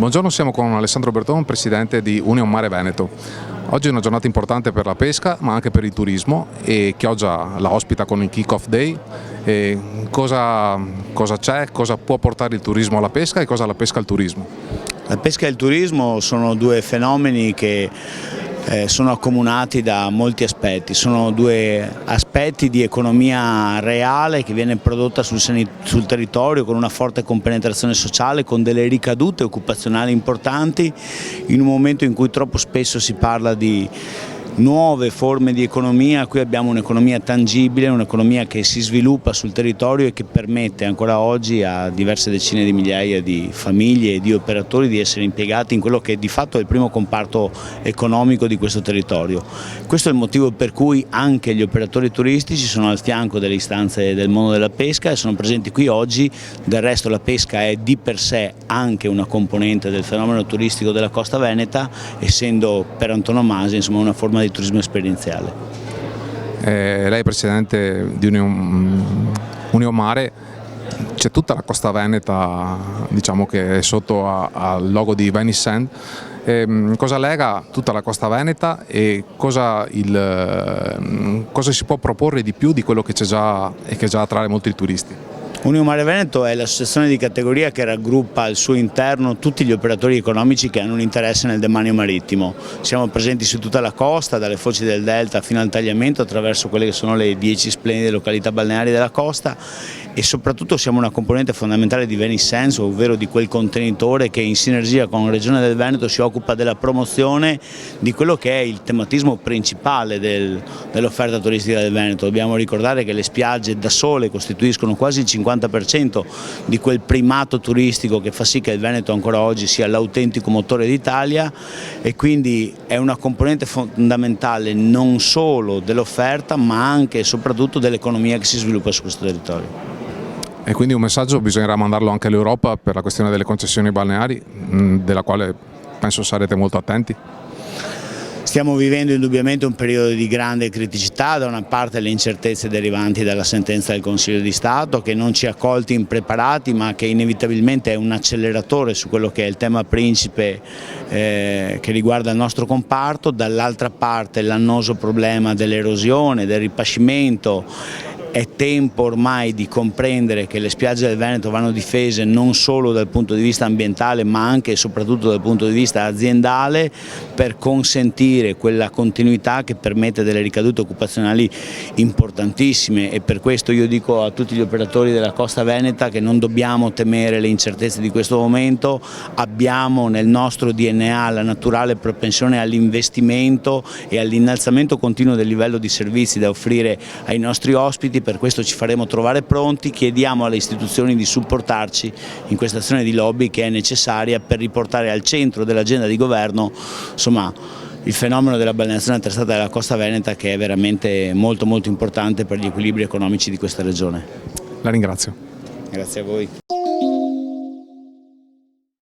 Buongiorno, siamo con Alessandro Berton, presidente di Union Mare Veneto. Oggi è una giornata importante per la pesca ma anche per il turismo e Chioggia la ospita con il Kick-Off Day. Cosa c'è, cosa può portare il turismo alla pesca e cosa la pesca al turismo? La pesca e il turismo sono due fenomeni che sono accomunati da molti aspetti, sono due aspetti di economia reale che viene prodotta sul territorio con una forte compenetrazione sociale, con delle ricadute occupazionali importanti in un momento in cui troppo spesso si parla di nuove forme di economia. Qui abbiamo un'economia tangibile, un'economia che si sviluppa sul territorio e che permette ancora oggi a diverse decine di migliaia di famiglie e di operatori di essere impiegati in quello che di fatto è il primo comparto economico di questo territorio. Questo è il motivo per cui anche gli operatori turistici sono al fianco delle istanze del mondo della pesca e sono presenti qui oggi. Del resto la pesca è di per sé anche una componente del fenomeno turistico della costa veneta, essendo per antonomasia una forma di turismo esperienziale. Lei è presidente di Union Mare, c'è tutta la costa veneta, diciamo, che è sotto al logo di Venice Sand. Cosa lega tutta la costa veneta e cosa si può proporre di più di quello che c'è già e che già attrae molti turisti? Union Mare Veneto è l'associazione di categoria che raggruppa al suo interno tutti gli operatori economici che hanno un interesse nel demanio marittimo. Siamo presenti su tutta la costa, dalle foci del delta fino al tagliamento, attraverso quelle che sono le 10 splendide località balneari della costa, e soprattutto siamo una componente fondamentale di Venice Sands, ovvero di quel contenitore che in sinergia con la Regione del Veneto si occupa della promozione di quello che è il tematismo principale dell'offerta turistica del Veneto. Dobbiamo ricordare che le spiagge da sole costituiscono quasi il 50% di quel primato turistico che fa sì che il Veneto ancora oggi sia l'autentico motore d'Italia, e quindi è una componente fondamentale non solo dell'offerta ma anche e soprattutto dell'economia che si sviluppa su questo territorio. E quindi un messaggio bisognerà mandarlo anche all'Europa per la questione delle concessioni balneari, della quale penso sarete molto attenti? Stiamo vivendo indubbiamente un periodo di grande criticità, da una parte le incertezze derivanti dalla sentenza del Consiglio di Stato che non ci ha colti impreparati ma che inevitabilmente è un acceleratore su quello che è il tema principe che riguarda il nostro comparto, dall'altra parte l'annoso problema dell'erosione, del ripascimento. È tempo ormai di comprendere che le spiagge del Veneto vanno difese non solo dal punto di vista ambientale ma anche e soprattutto dal punto di vista aziendale, per consentire quella continuità che permette delle ricadute occupazionali importantissime. E per questo io dico a tutti gli operatori della costa veneta che non dobbiamo temere le incertezze di questo momento. Abbiamo nel nostro DNA la naturale propensione all'investimento e all'innalzamento continuo del livello di servizi da offrire ai nostri ospiti. Per questo ci faremo trovare pronti, chiediamo alle istituzioni di supportarci in questa azione di lobby che è necessaria per riportare al centro dell'agenda di governo il fenomeno della balneazione attrezzata della costa veneta, che è veramente molto importante per gli equilibri economici di questa regione. La ringrazio. Grazie a voi.